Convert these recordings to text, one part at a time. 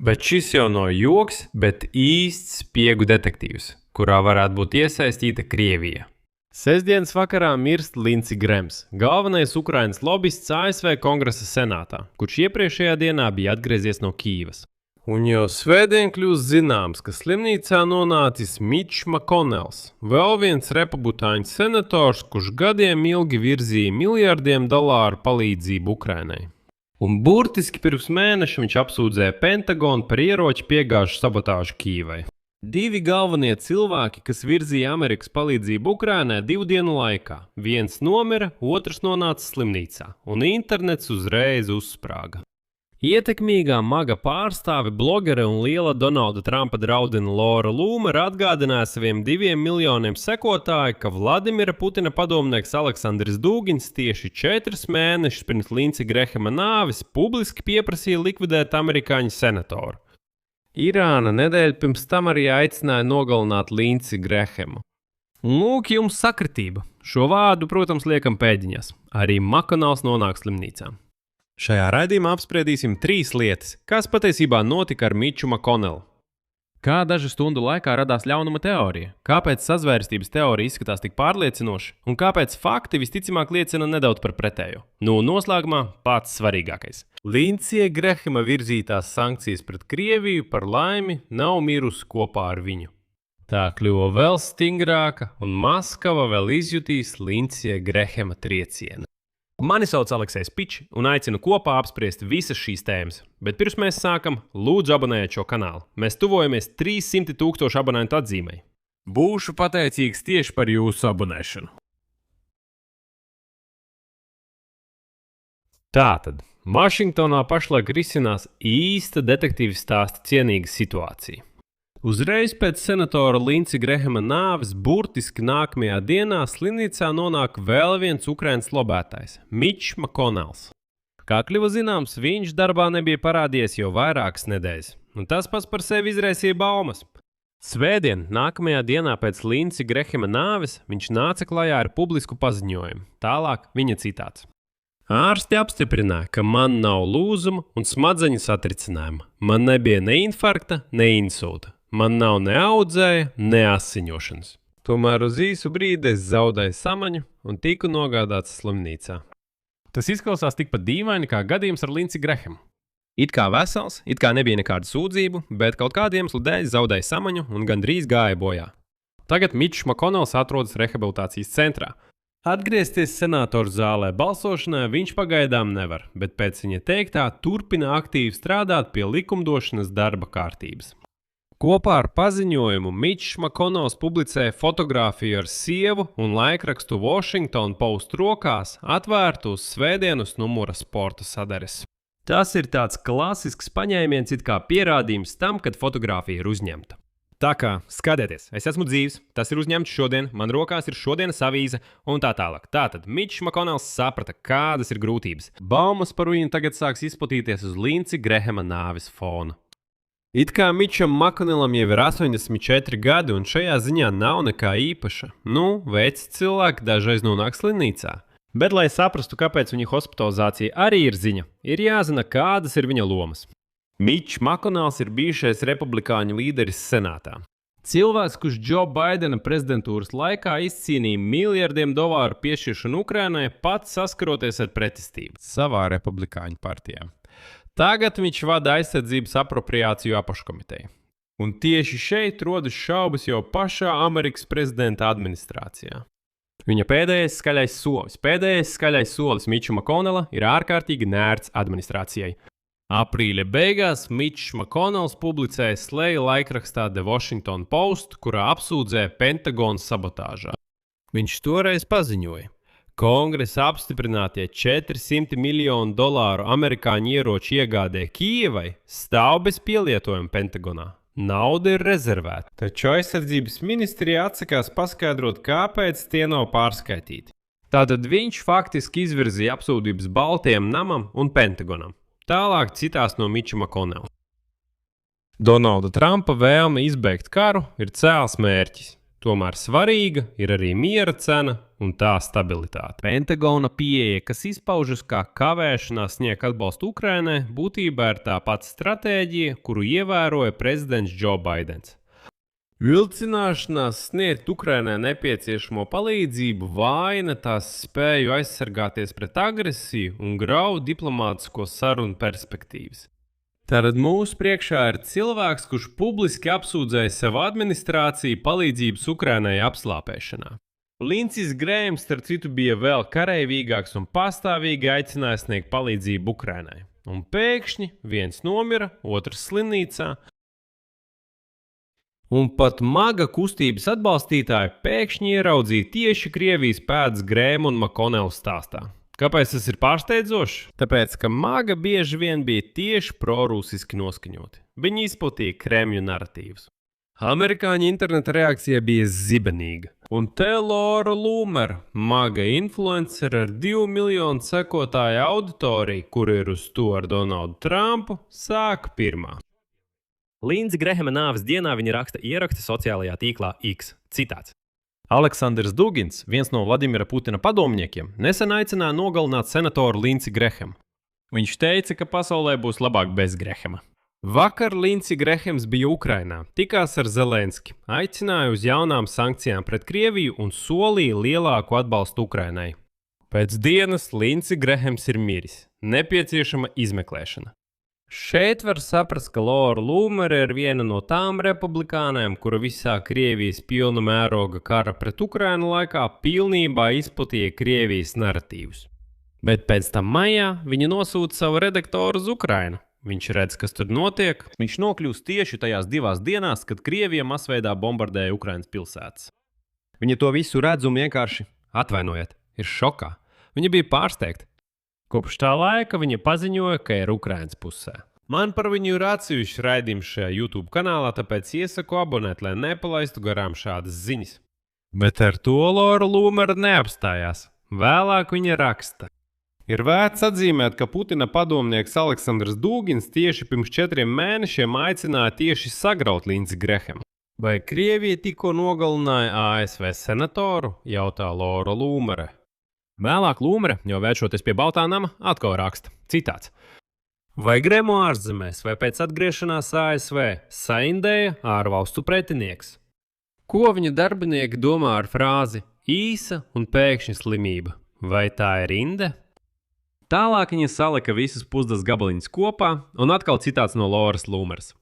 Bet šis jau nav joks, bet īsts spiegu detektīvs, kurā varētu būt iesaistīta Krievija. Sestdienas vakarā mirst Lindsey Grahams, galvenais Ukrainas lobists ASV Kongresa senātā, kurš iepriekšējā dienā bija atgriezies no Kīivas. Un jau svētdien kļūst zināms, ka slimnīcā nonācis Mitchs McConnells, vēl viens republikāņu senators, kurš gadiem ilgi virzīja miljardiem dolāru palīdzību Ukrainai. Un burtiski pirms mēneša viņš apsūdzēja Pentagonu par ieroču piegāžu sabotāžu Kīivai. Divi galvenie cilvēki, kas virzīja Amerikas palīdzību Ukrainai 2 dienu laikā. Viens nomira, otrs nonāca slimnīcā, un internets uzreiz uzsprāga. Ietekmīgā maga pārstāve, blogere un liela Donalda Trumpa draudene Lora Lūmera atgādināja saviem 2 miljoniem sekotāju, ka Vladimira Putina padomnieks Aleksandrs Dūgins tieši 4 mēnešus pirms Lindsey Grahama nāves publiski pieprasīja likvidēt amerikāņu senatoru. Irāna nedēļu pirms tam arī aicināja nogalināt Lindsey Grahamu. Lūk, jums sakritība. Šo vārdu, protams, liekam pēdiņās. Arī McConnells nonāk slimnīcā. Šajā raidījumā apspriedīsim 3 lietas, kas patiesībā notika ar Mitchu McConnellu. Kā dažu stundu laikā radās ļaunuma teorija, kāpēc sazvērstības teorija izskatās tik pārliecinoši, un kāpēc fakti visticamāk liecina nedaudz par pretējo. Noslēgumā pats svarīgākais. Lindsey Grahama virzītās sankcijas pret Krieviju par laimi nav mirusi kopā ar viņu. Tā kļuva vēl stingrāka, un Maskava vēl izjutīs Lindsey Grahama triecienu. Mani sauc Aleksejs Pičs, un aicinu kopā apspriest visas šīs tēmas. Bet pirms mēs sākam, lūdzu abonējiet šo kanālu. Mēs tuvojamies 300 000 abonentu atzīmei. Būšu pateicīgs tieši par jūsu abonēšanu. Tātad, Vašingtonā pašlaik risinās īsta detektīva stāsta cienīga situācija. Uzreiz pēc senatora Lindsey Grahama nāves burtiski nākamajā dienā slimnīcā nonāk vēl viens Ukrainas lobētājs – Mitchs McConnells. Kā kļuva zināms, viņš darbā nebija parādījies jau vairākas nedēļas, un tas pats par sevi izraisīja baumas. Svētdien, nākamajā dienā pēc Lindsey Grahama nāves, viņš nāca klajā ar publisku paziņojumu. Tālāk viņa citāts. Ārsti apstiprināja, ka man nav lūzuma un smadzeņu satricinājuma. Man nebija ne infarkta, ne insulta. Man nav ne audzēja, ne asiņošanas. Tomēr uz īsu brīdi es zaudēju samaņu un tiku nogādāts slimnīcā. Tas izklausās tikpat dīvaini kā gadījums ar Lindsey Grahamu. It kā vesels, it kā nebija nekādu sūdzību, bet kaut kādiem iemeslu dēļ zaudēja samaņu un gandrīz gāja bojā. Tagad Mitchs McConnells atrodas rehabilitācijas centrā. Atgriezties senatoru zālē balsošanai viņš pagaidām nevar, bet pēc viņa teiktā turpina aktīvi strādāt pie likumdošanas darba kārtības. Kopā ar paziņojumu Mitchs McConnells publicēja fotogrāfiju ar sievu un laikrakstu Washington Post rokās atvērtu uz svētdienas numura sporta sadares. Tas ir tāds klasisks paņēmiens it kā pierādījums tam, kad fotogrāfija ir uzņemta. Tā kā, skatieties, es esmu dzīvs, tas ir uzņemts šodien, man rokās ir šodienas avīze un tā tālāk. Tātad Mitchs McConnells saprata, kādas ir grūtības. Baumas par viņu tagad sāks izplatīties uz Lindsey Grahama nāves fona. It kā Mitcham McConnellam jau ir 84 gadi, un šajā ziņā nav nekā īpaša. Veci cilvēki dažreiz nonāk slimnīcā. Bet, lai saprastu, kāpēc viņa hospitalizācija arī ir ziņa, ir jāzina, kādas ir viņa lomas. Mitchs McConnells ir bijušais republikāņu līderis senātā. Cilvēks, kurš Joe Bidena prezidentūras laikā izcīnīja miljardiem dolāru piešķiršanu Ukrainai, pats saskaroties ar pretestību savā republikāņu partijā. Tagad viņš vada aizsardzības apropriāciju apakškomiteju. Un tieši šeit rodas šaubas jau pašā Amerikas prezidenta administrācijā. Viņa pēdējais skaļais solis Mitcha McConnella ir ārkārtīgi nērts administrācijai. Aprīļa beigās Mitchs McConnells publicēja sleju laikrakstā The Washington Post, kurā apsūdzēja Pentagonu sabotāžā. Viņš toreiz paziņoja. Kongresa apstiprinātie $400 miljonu amerikāņu ieroču iegādē Kijevai stāv bez pielietojuma Pentagonā. Nauda ir rezervēta, taču aizsardzības ministrija atsakās paskaidrot, kāpēc tie nav pārskaitīti. Tātad viņš faktiski izvirzīja apsūdzības Baltajam namam un Pentagonam. Tālāk citās no Mitcha McConnella. Donalda Trumpa vēlme izbeigt karu ir cēls mērķis. tomēr svarīga ir arī miera cena un tā stabilitāte. Pentagona pieeja, kas izpaužas kā kavēšanās sniegt atbalstu Ukrainai, būtībā ir tā pati stratēģija, kuru ievēroja prezidents Joe Bidenis. Vilcināšanās sniegt Ukrainai nepieciešamo palīdzību vājina tās spēju aizsargāties pret agresiju un grauj diplomātisko sarunu perspektīvas. Tātad mūsu priekšā ir cilvēks, kurš publiski apsūdzēja savu administrāciju palīdzības Ukrainai apslāpēšanā. Lincis Grēms, starp citu, bija vēl kareivīgāks un pastāvīgi aicināja sniegt palīdzību Ukrainai. Un pēkšņi viens nomira, otrs slimnīcā. Un pat MAGA kustības atbalstītāji pēkšņi ieraudzīja tieši Krievijas pēdas Grēma un Makonela stāstā. Kāpēc tas ir pārsteidzoši? Tāpēc, ka MAGA bieži vien bija tieši prorusiski noskaņoti. Viņi izplatīja Kremļa naratīvus. Amerikāņu interneta reakcija bija zibenīga. Un te Laura Loomer, MAGA influencer ar 2 miljonu sekotāju auditoriju, kur ir uz to ar Donaldu Trumpu, sāka pirmā. Linci Grehema nāves dienā viņa raksta ierakstu sociālajā tīklā X. Citāts. Aleksandrs Dugins, viens no Vladimira Putina padomniekiem, nesen aicināja nogalināt senatoru Linci Grehemu. Viņš teica, ka pasaulē būs labāk bez Grehema. Vakar Linci Grehems bija Ukrainā, tikās ar Zelenski, aicināja uz jaunām sankcijām pret Krieviju un solīja lielāku atbalstu Ukrainai. Pēc dienas Linci Grehems ir miris. Nepieciešama izmeklēšana. Šeit var saprast, ka Laura Loomer ir viena no tām republikānēm, kura visā Krievijas pilna mēroga kara pret Ukrainu laikā pilnībā izplatīja Krievijas naratīvus. Bet pēc tam maijā viņa nosūta savu redaktoru uz Ukrainu. Viņš redz, kas tur notiek. Viņš nokļūst tieši tajās 2 dienās, kad Krievija masveidā bombardēja Ukrainas pilsētas. Viņa to visu redz un vienkārši, atvainojiet, ir šokā. Viņa bija pārsteigta. Kopš tā laika viņa paziņoja, ka ir Ukrainas pusē. Man par viņu ir atsevišķs raidījums šajā YouTube kanālā, tāpēc iesaku abonēt, lai nepalaistu garām šādas ziņas. Bet ar to Laura Loomer neapstājās. Vēlāk viņa raksta. Ir vērts atzīmēt, ka Putina padomnieks Aleksandrs Dugins tieši pirms 4 mēnešiem aicināja tieši sagraut Linci Grehemu. Vai Krievija tikko nogalināja ASV senatoru, jautā Laura Loomere. Vēlāk Lūmere, jau vēršoties pie Baltā nama, atkal raksta. Citāts. Vai Grēmu ārzemēs vai pēc atgriešanās ASV saindēja ārvalstu pretinieks? Ko viņa darbinieki domā ar frāzi īsa un pēkšņa slimība? Vai tā ir inde? Tālāk viņa salika visas pusdas gabaliņas kopā un atkal citāts no Lauras Lūmeres.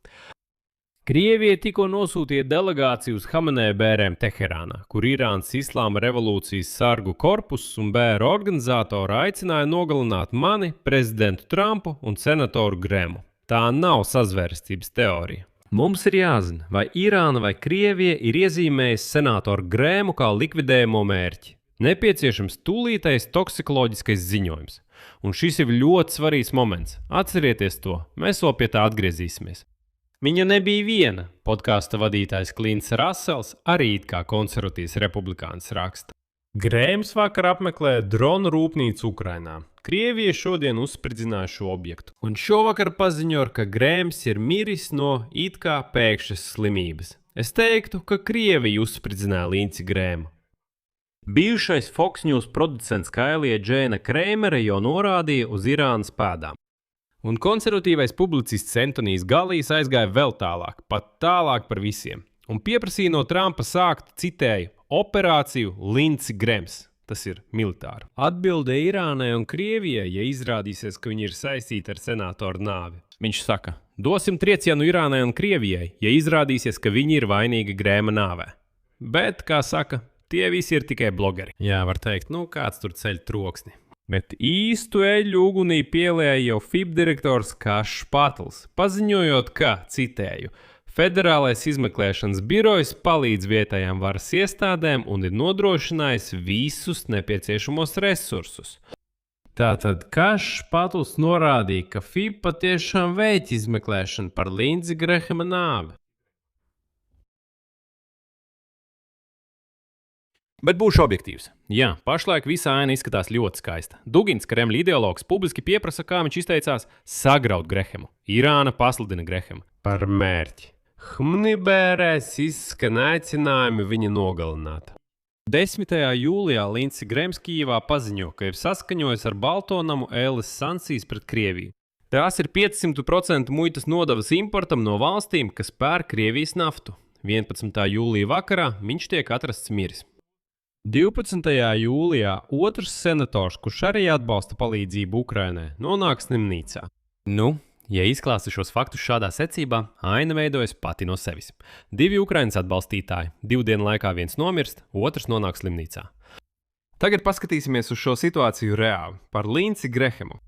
Krievija tikko nosūtīja delegāciju uz Hameneja bērēm Teherānā, kur Irānas Islāma revolūcijas sargu korpuss un bēru organizatori aicināja nogalināt mani, prezidentu Trumpu un senatoru Grēmu. Tā nav sazvērstības teorija. Mums ir jāzina, vai Irāna vai Krievija ir iezīmējusi senatoru Grēmu kā likvidējumu mērķi. Nepieciešams tūlītais toksikoloģiskais ziņojums. Un šis ir ļoti svarīgs moments. Atcerieties to, mēs vēl pie tā atgriezīsimies. Viņa nebija viena. Podkāsta vadītājs Klints Rasels arī it kā konservatīvs republikāns raksta. Grēms vakar apmeklēja dronu rūpnīcu Ukrainā. Krievija šodien uzspridzināja šo objektu. Un šovakar paziņoja, ka Grēms ir miris no it kā pēkšņas slimības. Es teiktu, ka Krievija uzspridzināja Linci Grēmu. Bijušais Fox News producents Kailija Džēna Kreimere jau norādīja uz Irānas pēdām. Un konservatīvais publicists Antonijs Galijs aizgāja vēl tālāk, pat tālāk par visiem, un pieprasīja no Trumpa sākt, citēju, operāciju Linci Grems. Tas ir militāri. Atbilde Irānai un Krievijai, ja izrādīsies, ka viņi ir saistīti ar senatoru nāvi. Viņš saka, dosim triecienu Irānai un Krievijai, ja izrādīsies, ka viņi ir vainīgi Grēma nāvē. Bet, kā saka, tie visi ir tikai blogeri. Jā, var teikt, kāds tur ceļ troksni. Bet īstu eļļu ugunī pielēja jau FIB direktors Kašs Patls, paziņojot, ka, citēju, Federālais izmeklēšanas birojs palīdz vietējām varas iestādēm un ir nodrošinājis visus nepieciešamos resursus. Tātad Kašs Patls norādīja, ka FIB patiešām veic izmeklēšanu par Linci Grehema nāvi. Bet būšu objektīvs. Jā, pašlaik visā aina izskatās ļoti skaista. Dugins, Kremļa ideologs, publiski pieprasa, kā viņš izteicās, sagraut Grehemu. Irāna pasludina Grehemu par mērķi. Hmnibērēs izskan aicinājumi viņu nogalināt. 10. jūlijā Lince Grems Kijevā paziņo, ka ir saskaņojis ar Baltonamu ES sankcijas pret Krieviju. Tās ir 500% muitas nodevas importam no valstīm, kas pērk Krievijas naftu. 11. jūlija vakarā viņš tiek atrasts miris. 12. jūlijā otrs senators, kurš arī atbalsta palīdzību Ukrainai, nonāk slimnīcā. Ja izklāstu šos faktus šādā secībā, aina veidojas pati no sevis. 2 Ukrainas atbalstītāji, 2 dienu laikā viens nomirst, otrs nonāk slimnīcā. Tagad paskatīsimies uz šo situāciju reāli, par Linci Grehemu.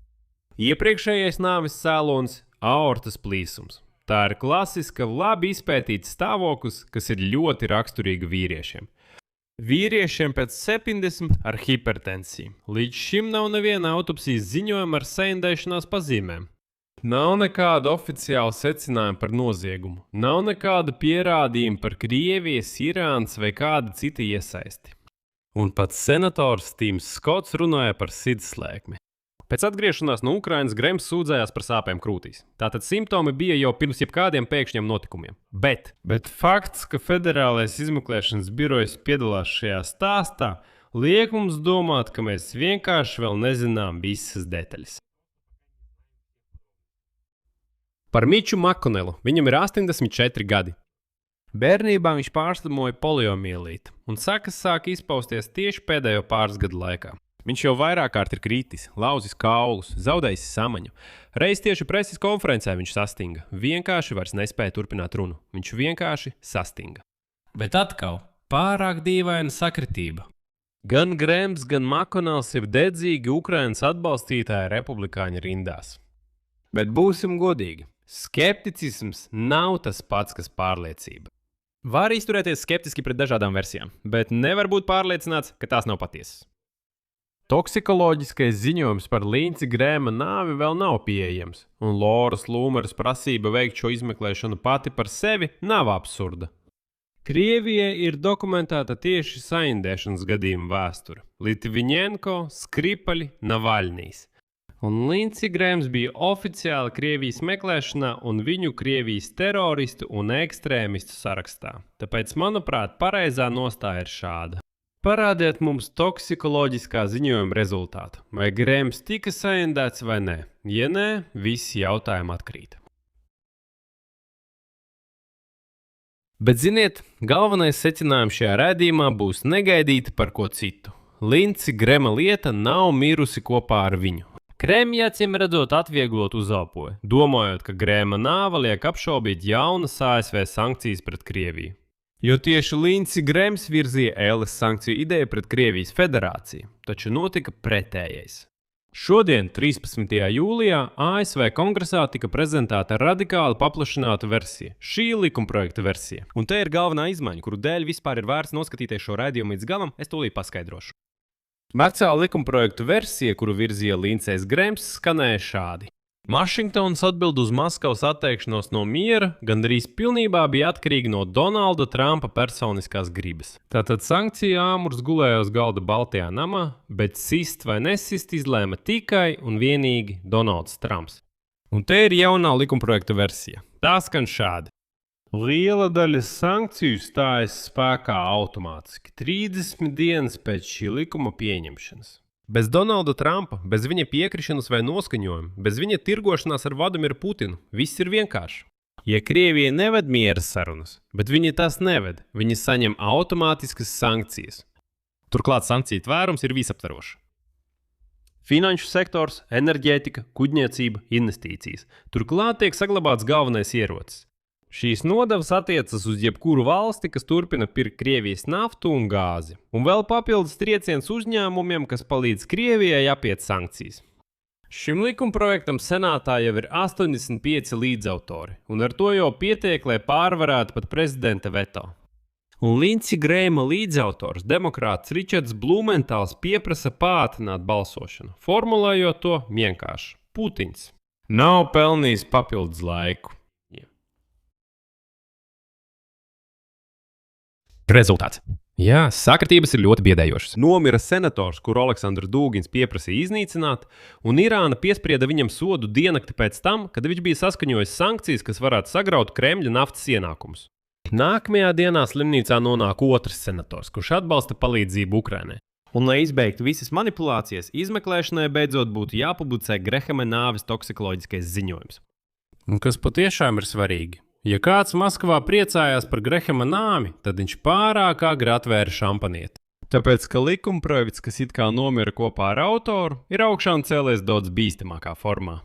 Iepriekšējais nāves cēlonis – aortas plīsums. Tā ir klasiska, labi izpētīts stāvoklis, kas ir ļoti raksturīga vīriešiem. Vīriešiem pēc 70 ar hipertensiju. Līdz šim nav neviena autopsijas ziņojuma ar saindēšanās pazīmēm. Nav nekāda oficiāla secinājuma par noziegumu. Nav nekāda pierādījuma par Krievijas, Irānas vai kāda cita iesaisti. Un pats senators Tīms Skots runāja par sirdslēkmi. Pēc atgriešanās no Ukrainas Grems sūdzējās par sāpēm krūtīs. Tātad simptomi bija jau pirms jebkādiem pēkšņiem notikumiem. Bet fakts, ka Federālais izmeklēšanas birojs piedalās šajā stāstā, liek mums domāt, ka mēs vienkārši vēl nezinām visas detaļas. Par Miču Makonelu. Viņam ir 84 gadi. Bērnībā viņš pārslimoja poliomielīti, un sakas sāka izpausties tieši pēdējo pāris gadu laikā. Viņš jau vairāk kārt ir kritis, lauzis kaulus, zaudējis samaņu. Reiz tieši preses konferencē viņš sastinga. Vienkārši vairs nespēja turpināt runu. Viņš vienkārši sastinga. Bet atkal, pārāk dīvaina sakritība. Gan Grems, gan Makonels ir dedzīgi Ukrainas atbalstītāji republikāņu rindās. Bet būsim godīgi. Skepticisms nav tas pats, kas pārliecība. Var izturēties skeptiski pret dažādām versijām, bet nevar būt pārliecināts, ka tās nav patiesas. Toksikoloģiskais ziņojums par Linci Grēma nāvi vēl nav pieejams, un Loras Lūmeras prasība veikt šo izmeklēšanu pati par sevi nav absurda. Krievijai ir dokumentēta tieši saindēšanas gadījuma vēsture – Litviņenko, Skripaļi, Navalnijs. Un Linci Grēms bija oficiāli Krievijas meklēšanā un viņu Krievijas teroristu un ekstrēmistu sarakstā. Tāpēc, manuprāt, pareizā nostāja ir šāda. Parādiet mums toksikoloģiskā ziņojuma rezultātu. Vai Grēms tika saindēts vai nē? Ja nē, visi jautājumi atkrīt. Bet ziniet, galvenais secinājums šajā raidījumā būs negaidīti par ko citu. Linci Grema lieta nav mirusi kopā ar viņu. Kremļi acīm redzot atvieglot uzelpoja, domājot, ka Grēma nāva liek apšaubīt jaunas ASV sankcijas pret Krieviju. Jo tieši Linci Grems virzīja ES sankciju ideju pret Krievijas federāciju, taču notika pretējais. Šodien, 13. jūlijā, ASV kongresā tika prezentēta radikāli paplašināta versija, šī likumprojekta versija. Un te ir galvenā izmaiņa, kuru dēļ vispār ir vērts noskatīties šo raidījumu līdz galam, es tūlīt paskaidrošu. Vecā likumprojektu versija, kuru virzīja Lincis Grems, skanēja šādi. Vašingtons atbild uz Maskavas atteikšanos no miera gandrīz pilnībā bija atkarīga no Donalda Trumpa personiskās gribas. Tātad sankciju āmurs gulēja uz galda Baltajā namā, bet sist vai nesist izlēma tikai un vienīgi Donalds Trumps. Un te ir jaunā likumprojekta versija. Tā skan šādi. Liela daļa sankciju stājas spēkā automātiski 30 dienas pēc šī likuma pieņemšanas. Bez Donalda Trumpa, bez viņa piekrišanas vai noskaņojuma, bez viņa tirgošanās ar Vladimiru Putinu, viss ir vienkārši. Ja Krievija neved miera sarunas, bet viņi tās neved, viņi saņem automātiskas sankcijas. Turklāt sankciju tvērums ir visaptverošs. Finanšu sektors, enerģētika, kuģniecība, investīcijas. Turklāt tiek saglabāts galvenais ierocis. Šīs nodevas attiecas uz jebkuru valsti, kas turpina pirkt Krievijas naftu un gāzi, un vēl papildus trieciens uzņēmumiem, kas palīdz Krievijai apiet sankcijas. Šim likumprojektam senātā jau ir 85 līdzautori, un ar to jau pietiek, lai pārvarētu pat prezidenta veto. Un Linci Grēma līdzautors, demokrāts Ričards Blumentāls pieprasa pātrināt balsošanu, formulējot to vienkārši. Putins nav pelnījis papildus laiku. Rezultāts. Jā, sakritības ir ļoti biedējošas. Nomira senators, kuru Aleksandrs Dūgins pieprasīja iznīcināt, un Irāna piesprieda viņam sodu diennakti pēc tam, kad viņš bija saskaņojis sankcijas, kas varētu sagraut Kremļa naftas ienākumus. Nākamajā dienā slimnīcā nonāk otrs senators, kurš atbalsta palīdzību Ukrainai. Un, lai izbeigtu visas manipulācijas, izmeklēšanai beidzot būtu jāpublicē Grehama nāves toksikoloģiskais ziņojums. Un kas patiešām ir svarīgi? Ja kāds Maskavā priecājās par Grehama nāvi, tad viņš pārāk agri atvēra šampanieti. Tāpēc, ka likumprojekts, kas it kā nomira kopā ar autoru, ir augšām cēlies daudz bīstamākā formā.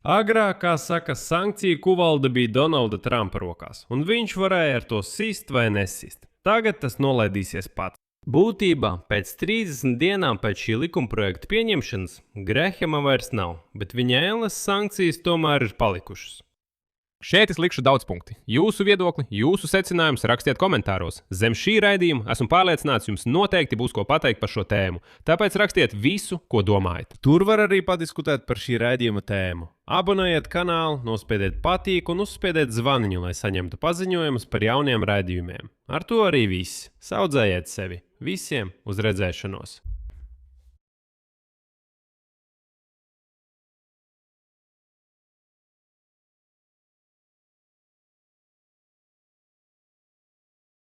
Agrāk, kā saka, sankciju kuvalda bija Donalda Trumpa rokās, un viņš varēja ar to sist vai nesist. Tagad tas nolaidīsies pats. Būtībā pēc 30 dienām pēc šī likumprojekta pieņemšanas Grehama vairs nav, bet viņa ēlas sankcijas tomēr ir palikušas. Šeit es likšu daudz punkti. Jūsu viedokli, jūsu secinājumus rakstiet komentāros. Zem šī raidījuma esmu pārliecināts, jums noteikti būs ko pateikt par šo tēmu. Tāpēc rakstiet visu, ko domājat. Tur var arī padiskutēt par šī raidījuma tēmu. Abonējiet kanālu, nospiediet patīk un uzspiediet zvaniņu, lai saņemtu paziņojumus par jauniem raidījumiem. Ar to arī viss. Saudzējiet sevi. Visiem uz redzēšanos!